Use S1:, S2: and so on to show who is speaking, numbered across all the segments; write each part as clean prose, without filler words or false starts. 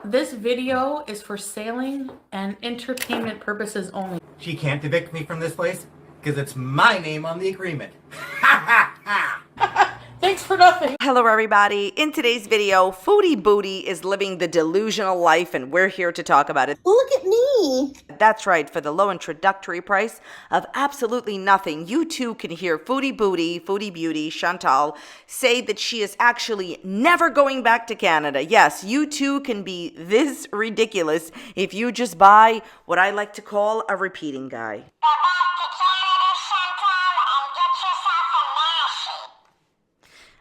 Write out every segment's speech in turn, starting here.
S1: This video is for sailing and entertainment purposes only.
S2: She can't evict me from this place because it's my name on the agreement. Ha ha ha!
S1: Thanks for nothing.
S3: Hello everybody. In today's video, Foodie Beauty is living the delusional life and we're here to talk about it.
S4: Look at me.
S3: That's right, for the low introductory price of absolutely nothing, you too can hear Foodie Beauty, Chantal, say that she is actually never going back to Canada. Yes, you too can be this ridiculous if you just buy what I like to call a repeating guy.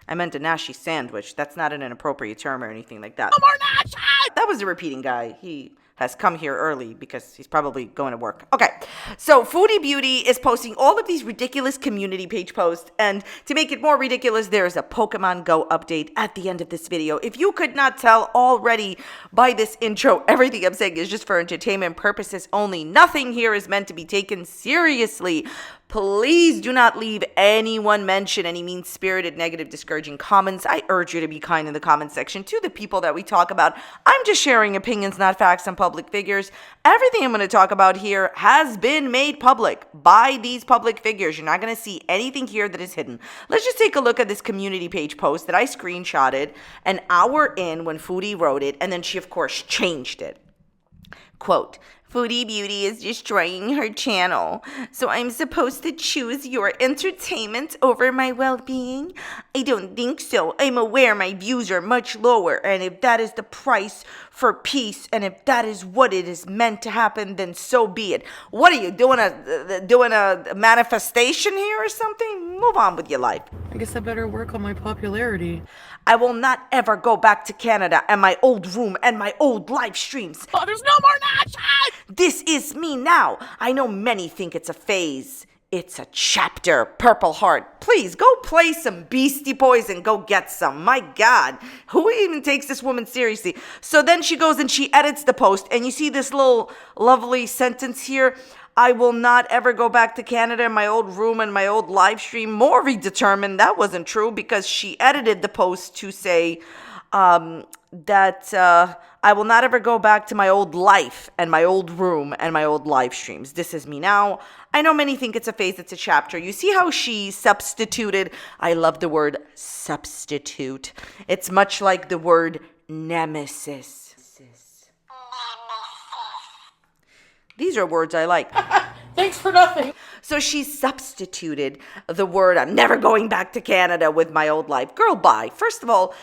S3: I meant a Nashi sandwich. That's not an inappropriate term or anything like that. No more Nashi! That was a repeating guy. He has come here early because he's probably going to work. Okay, so Foodie Beauty is posting all of these ridiculous community page posts, and to make it more ridiculous, there is a Pokemon Go update at the end of this video. If you could not tell already by this intro, everything I'm saying is just for entertainment purposes only. Nothing here is meant to be taken seriously. Please do not leave anyone mention any mean-spirited, negative, discouraging comments. I urge you to be kind in the comment section to the people that we talk about. I'm just sharing opinions, not facts, on public figures. Everything I'm going to talk about here has been made public by these public figures. You're not going to see anything here that is hidden. Let's just take a look at this community page post that I screenshotted an hour in when Foodie wrote it, and then she, of course, changed it. Quote, Foodie Beauty is destroying her channel, so I'm supposed to choose your entertainment over my well-being? I don't think so. I'm aware my views are much lower, and if that is the price for peace, and if that is what it is meant to happen, then so be it. What are you doing a manifestation here or something? Move on with your life.
S1: I guess I better work on my popularity.
S3: I will not ever go back to Canada and my old room and my old live streams.
S1: Oh, there's no more Nashi!
S3: This is me now. I know many think it's a phase. It's a chapter. Purple Heart. Please go play some Beastie Boys and go get some. My God. Who even takes this woman seriously? So then she goes and she edits the post, and you see this little lovely sentence here. I will not ever go back to Canada in my old room and my old live stream. Maury determined that wasn't true because she edited the post to say that I will not ever go back to my old life and my old room and my old live streams. This is me now. I know many think it's a phase, it's a chapter. You see how she substituted? I love the word substitute. It's much like the word nemesis. These are words I like.
S1: Thanks for nothing.
S3: So she substituted the word I'm never going back to Canada with my old life. Girl, bye. First of all,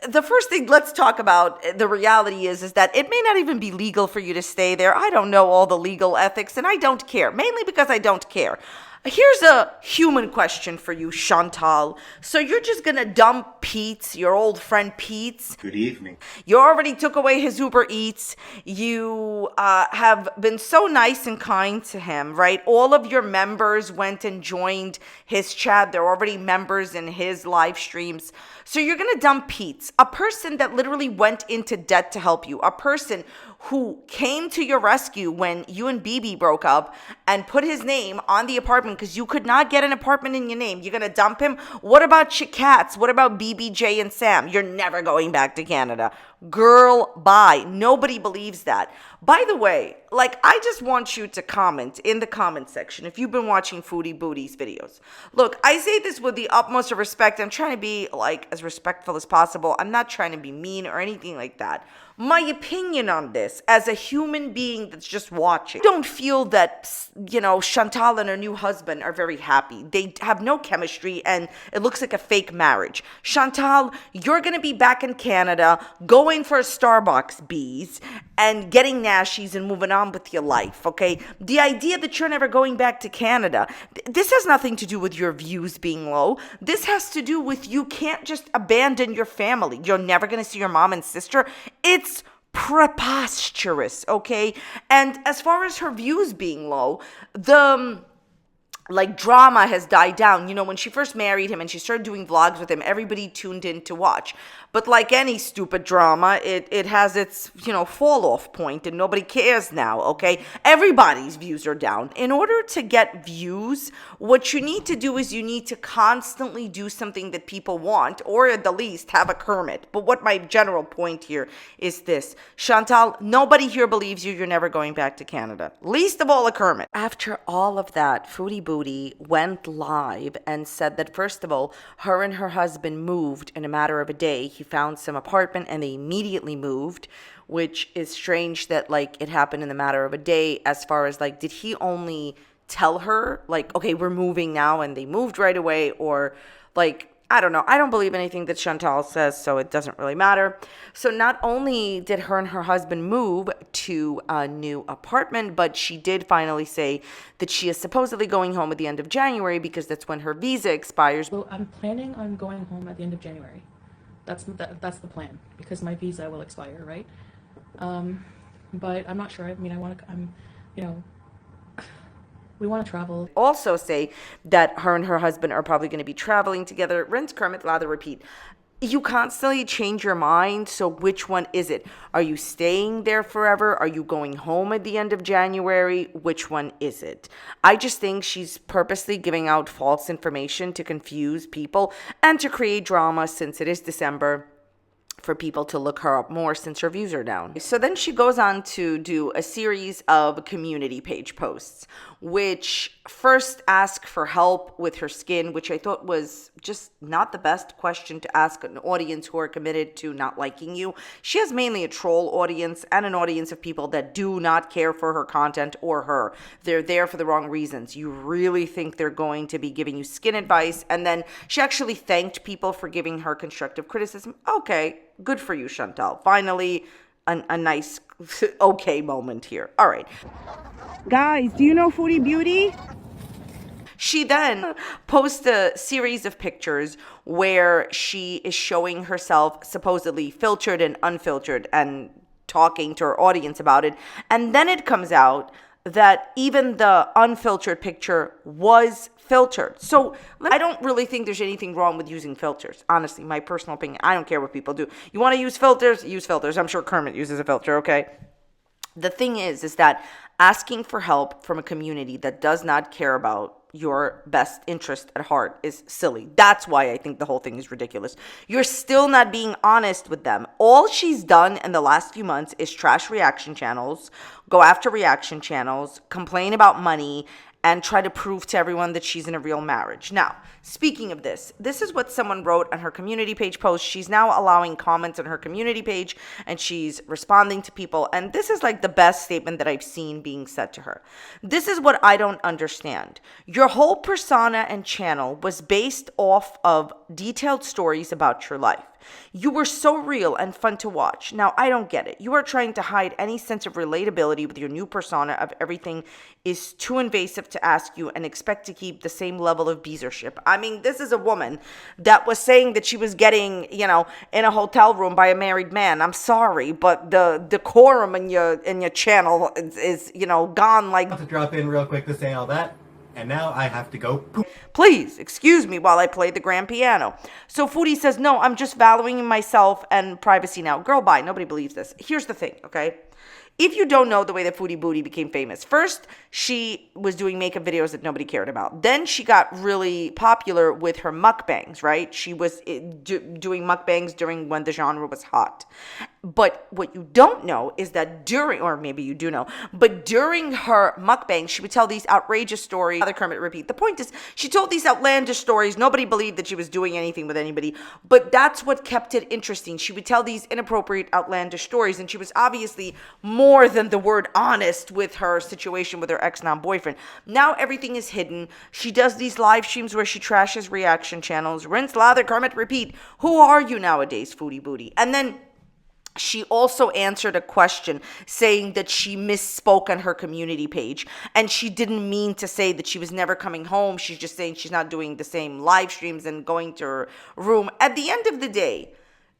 S3: the first thing let's talk about, the reality is that it may not even be legal for you to stay there. I don't know all the legal ethics, and I don't care, mainly because I don't care. Here's a human question for you, Chantal. So you're just going to dump Pete, your old friend Pete?
S2: Good evening.
S3: You already took away his Uber Eats. You have been so nice and kind to him, right? All of your members went and joined his chat. They're already members in his live streams. So you're going to dump Pete, a person that literally went into debt to help you, a person who came to your rescue when you and BB broke up and put his name on the apartment because you could not get an apartment in your name. You're going to dump him? What about your cats? What about BBJ and Sam? You're never going back to Canada. Girl, bye. Nobody believes that. By the way, I just want you to comment in the comment section if you've been watching Foodie Beauty's videos. Look, I say this with the utmost of respect. I'm trying to be as respectful as possible. I'm not trying to be mean or anything like that. My opinion on this as a human being that's just watching, I don't feel that, Chantal and her new husband are very happy. They have no chemistry and it looks like a fake marriage. Chantal, you're going to be back in Canada going for Starbucks bees and getting nashies and moving on with your life, okay? The idea that you're never going back to Canada, this has nothing to do with your views being low. This has to do with you can't just abandon your family. You're never going to see your mom and sister. It's preposterous, okay? And as far as her views being low, the like drama has died down. You know, when she first married him and she started doing vlogs with him, everybody tuned in to watch. But like any stupid drama, it has its, you know, fall off point and nobody cares now, okay? Everybody's views are down. In order to get views, what you need to do is you need to constantly do something that people want, or at the least have a Kermit. But what my general point here is this: Chantal, nobody here believes you're never going back to Canada. Least of all a Kermit. After all of that, Foodie Beauty went live and said that, first of all, her and her husband moved in a matter of a day. He found some apartment and they immediately moved, which is strange that like it happened in the matter of a day. As far as like, did he only tell her like, okay, we're moving now, and they moved right away? Or like, I don't know. I don't believe anything that Chantal says, so it doesn't really matter. So not only did her and her husband move to a new apartment, but she did finally say that she is supposedly going home at the end of January because that's when her visa expires.
S1: So I'm planning on going home at the end of January. That's the plan, because my visa will expire, right? But I'm not sure. I mean, we want to travel.
S3: Also say that her and her husband are probably going to be traveling together. Rinse, Kermit, lather, repeat. You constantly change your mind, so which one is it? Are you staying there forever? Are you going home at the end of January? Which one is it? I just think she's purposely giving out false information to confuse people and to create drama, since it is December, for people to look her up more since her views are down. So then she goes on to do a series of community page posts, which first ask for help with her skin, which I thought was just not the best question to ask an audience who are committed to not liking you. She has mainly a troll audience and an audience of people that do not care for her content or her. They're there for the wrong reasons. You really think they're going to be giving you skin advice? And then she actually thanked people for giving her constructive criticism. Okay, good for you, Chantal. Finally, a nice, okay moment here. All right.
S4: Guys, do you know Foodie Beauty?
S3: She then posts a series of pictures where she is showing herself supposedly filtered and unfiltered and talking to her audience about it. And then it comes out that even the unfiltered picture was filtered. So I don't really think there's anything wrong with using filters. Honestly, my personal opinion. I don't care what people do. You want to use filters? Use filters. I'm sure Kermit uses a filter, okay? The thing is that asking for help from a community that does not care about your best interest at heart is silly. That's why I think the whole thing is ridiculous. You're still not being honest with them. All she's done in the last few months is trash reaction channels, go after reaction channels, complain about money, and try to prove to everyone that she's in a real marriage. Now, speaking of this is what someone wrote on her community page post. She's now allowing comments on her community page, and she's responding to people. And this is like the best statement that I've seen being said to her. This is what I don't understand. Your whole persona and channel was based off of detailed stories about your life. You were so real and fun to watch. Now, I don't get it. You are trying to hide any sense of relatability with your new persona of everything is too invasive to ask you and expect to keep the same level of beezership. I mean, this is a woman that was saying that she was getting, in a hotel room by a married man. I'm sorry, but the decorum in your channel is gone like...
S2: I have to drop in real quick to say all that. And now I have to go.
S3: Please, excuse me while I play the grand piano. So Foodie says, no, I'm just valuing myself and privacy now. Girl, bye. Nobody believes this. Here's the thing, okay? If you don't know the way that Foodie Beauty became famous, first, she was doing makeup videos that nobody cared about. Then she got really popular with her mukbangs, right? She was doing mukbangs during when the genre was hot. But what you don't know is that or maybe you do know, but during her mukbang, she would tell these outrageous stories. Other Kermit repeat. The point is, she told these outlandish stories. Nobody believed that she was doing anything with anybody, but that's what kept it interesting. She would tell these inappropriate, outlandish stories, and she was obviously more than the word honest with her situation with her ex-non-boyfriend. Now everything is hidden. She does these live streams where she trashes reaction channels. Rinse, lather, Kermit, repeat. Who are you nowadays, Foodie Beauty? And then she also answered a question saying that she misspoke on her community page, and she didn't mean to say that she was never coming home. She's just saying she's not doing the same live streams and going to her room. At the end of the day,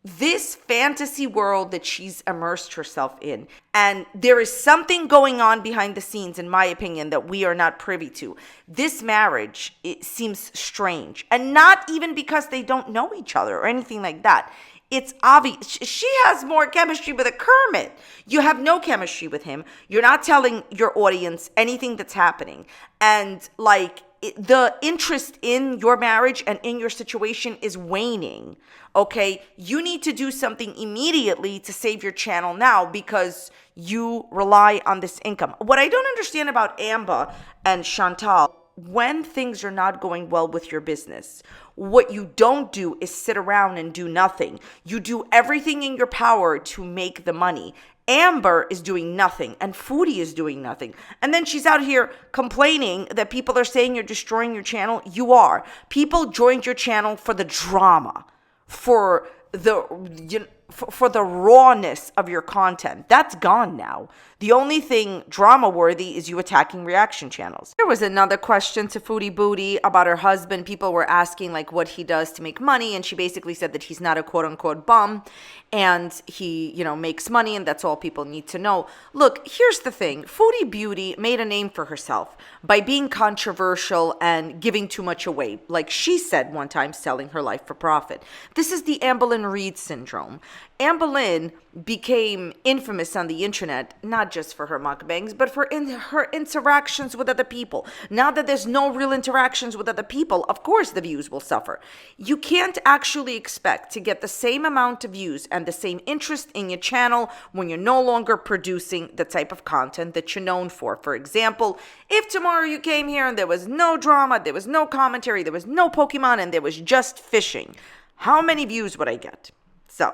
S3: this fantasy world that she's immersed herself in. And there is something going on behind the scenes, in my opinion, that we are not privy to. This marriage, it seems strange. And not even because they don't know each other or anything like that. It's obvious. She has more chemistry with a Kermit. You have no chemistry with him. You're not telling your audience anything that's happening. And like, the interest in your marriage and in your situation is waning. Okay, you need to do something immediately to save your channel now because you rely on this income. What I don't understand about Amber and Chantal, when things are not going well with your business, what you don't do is sit around and do nothing. You do everything in your power to make the money. Amber is doing nothing and Foodie is doing nothing. And then she's out here complaining that people are saying you're destroying your channel. You are. People joined your channel for the drama, for the rawness of your content. That's gone now. The only thing drama worthy is you attacking reaction channels. There was another question to Foodie Beauty about her husband. People were asking like what he does to make money, and she basically said that he's not a quote unquote bum and he, makes money, and that's all people need to know. Look, here's the thing. Foodie Beauty made a name for herself by being controversial and giving too much away. Like she said one time, selling her life for profit. This is the Amberlynn Reed syndrome. Amberlynn became infamous on the internet, not just for her mukbangs, but for her interactions with other people. Now that there's no real interactions with other people, of course the views will suffer. You can't actually expect to get the same amount of views and the same interest in your channel when you're no longer producing the type of content that you're known for. For example, if tomorrow you came here and there was no drama, there was no commentary, there was no Pokemon, and there was just fishing, how many views would I get? So,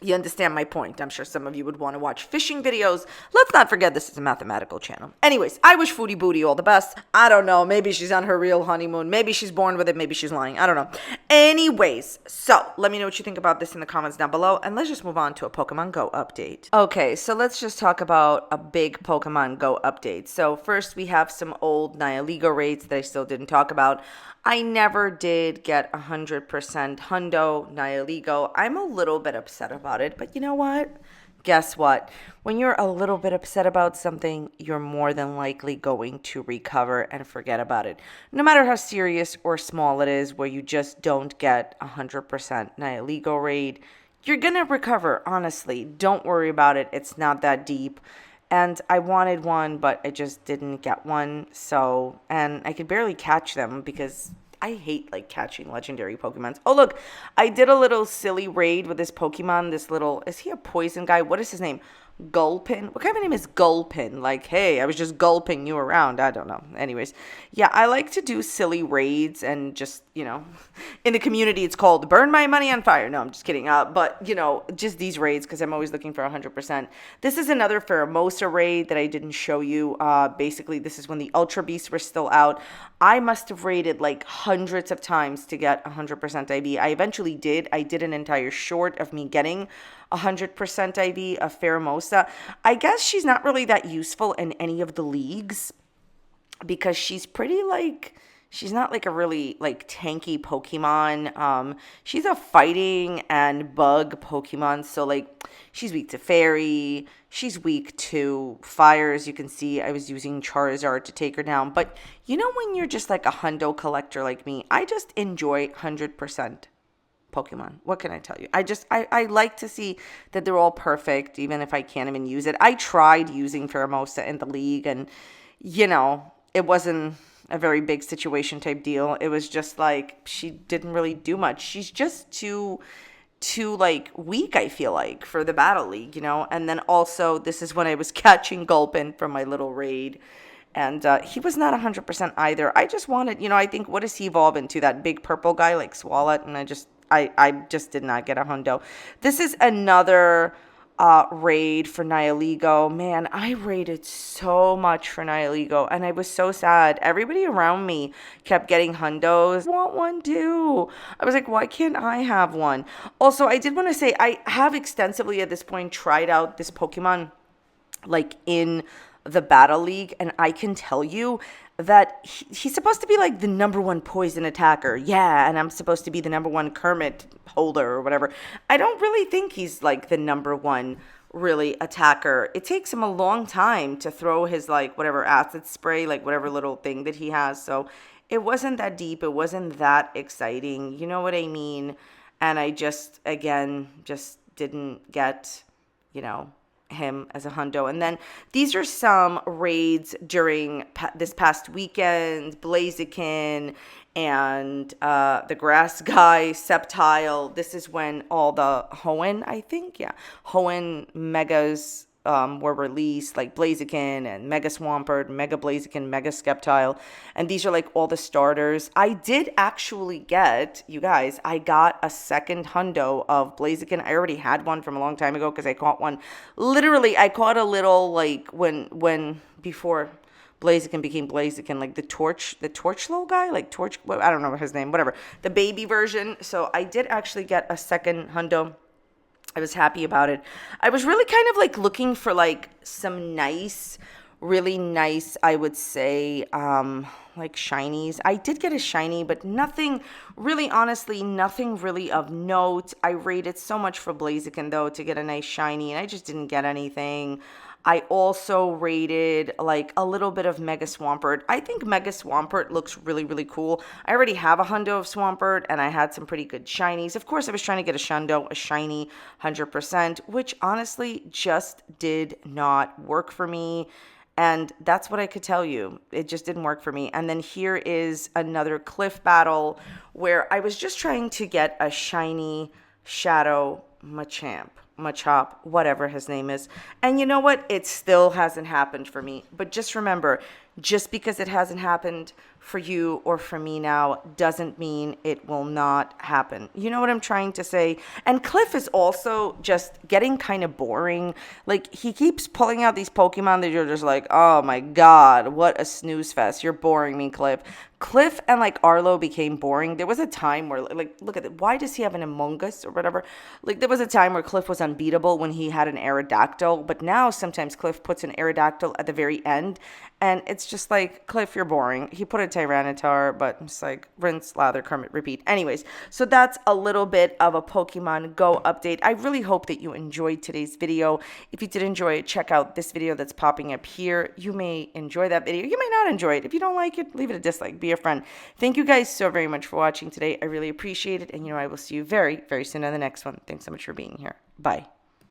S3: you understand my point. I'm sure some of you would want to watch fishing videos. Let's not forget this is a mathematical channel. Anyways, I wish Foodie Beauty all the best. I don't know. Maybe she's on her real honeymoon. Maybe she's born with it. Maybe she's lying. I don't know. Anyways, so let me know what you think about this in the comments down below. And let's just move on to a Pokemon Go update. Okay, so let's just talk about a big Pokemon Go update. So first we have some old Nihilego raids that I still didn't talk about. I never did get 100% Hundo Nihilego. I'm a little bit upset about it, but you know what? Guess what? When you're a little bit upset about something, you're more than likely going to recover and forget about it. No matter how serious or small it is, where you just don't get 100% Nihilego raid, you're gonna recover, honestly. Don't worry about it. It's not that deep. And I wanted one, but I just didn't get one. So, and I could barely catch them because I hate like catching legendary Pokemons. Oh, look, I did a little silly raid with this Pokemon. This little, is he a poison guy? What is his name? Gulpin? What kind of name is Gulpin? Like, hey, I was just gulping you around. I don't know. Anyways, yeah, I like to do silly raids and just, in the community, it's called Burn My Money on Fire. No, I'm just kidding. But, just these raids because I'm always looking for 100%. This is another Pheromosa raid that I didn't show you. Basically, this is when the Ultra Beasts were still out. I must have raided like hundreds of times to get 100% IV. I eventually did. I did an entire short of me getting 100% IV of Pheromosa. I guess she's not really that useful in any of the leagues because she's pretty like, she's not like a really like tanky Pokemon. She's a fighting and bug Pokemon. So like she's weak to fairy. She's weak to fire. As you can see, I was using Charizard to take her down. But when you're just like a hundo collector like me, I just enjoy 100% Pokemon. What can I tell you? I like to see that they're all perfect, even if I can't even use it. I tried using Pheromosa in the league, and it wasn't a very big situation type deal. It was just like she didn't really do much. She's just too like weak, I feel like, for the battle league, And then also this is when I was catching Gulpin from my little raid. And he was not 100% either. I just wanted, I think, what does he evolve into? That big purple guy like Swalot? And I just did not get a hundo. This is another raid for Nihilego. Man, I raided so much for Nihilego, and I was so sad. Everybody around me kept getting hundos. I want one too. I was like, why can't I have one? Also, I did want to say I have extensively at this point tried out this Pokemon like in the Battle League, and I can tell you that he's supposed to be like the number one poison attacker. Yeah, and I'm supposed to be the number one Kermit holder or whatever. I don't really think he's like the number one really attacker. It takes him a long time to throw his like whatever acid spray, like whatever little thing that he has. So it wasn't that deep. It wasn't that exciting. You know what I mean? And I just, again, just didn't get, him as a hundo. And then these are some raids during this past weekend. Blaziken and the grass guy, Septile. This is when all the Hoenn, I think, Hoenn megas were released, like Blaziken and Mega Swampert, Mega Blaziken, Mega Skeptile. And these are like all the starters. I did actually get, you guys, I got a second hundo of Blaziken. I already had one from a long time ago because I caught one. Literally, I caught a little like when before Blaziken became Blaziken, like the torch little guy, like torch, I don't know his name, whatever. The baby version. So I did actually get a second hundo. I was happy about it. I was really kind of like looking for like some nice, really nice, I would say, like shinies. I did get a shiny, but nothing really, honestly, nothing really of note. I rated so much for Blaziken though to get a nice shiny, and I just didn't get anything. I also rated like a little bit of Mega Swampert. I think Mega Swampert looks really, really cool. I already have a hundo of Swampert, and I had some pretty good shinies. Of course, I was trying to get a shundo, a shiny 100%, which honestly just did not work for me. And that's what I could tell you. It just didn't work for me. And then here is another cliff battle where I was just trying to get a shiny Shadow Machop, whatever his name is. And you know what? It still hasn't happened for me. But just remember, just because it hasn't happened for you or for me now doesn't mean it will not happen. You know what I'm trying to say? And Cliff is also just getting kind of boring. Like, he keeps pulling out these Pokemon that you're just like, oh my God, what a snooze fest. You're boring me, Cliff. Cliff and like Arlo became boring. There was a time where like, look at it. Why does he have an Among Us or whatever? Like, there was a time where Cliff was unbeatable when he had an Aerodactyl, but now sometimes Cliff puts an Aerodactyl at the very end, and it's just like, Cliff, you're boring. He put a Tyranitar, but it's like rinse, lather, Kermit, repeat. Anyways, so that's a little bit of a Pokemon Go update. I really hope that you enjoyed today's video. If you did enjoy it, check out this video that's popping up here. You may enjoy that video. You may not enjoy it. If you don't like it, leave it a dislike. Be a friend. Thank you guys so very much for watching today. I really appreciate it. And I will see you very, very soon on the next one. Thanks so much for being here. Bye.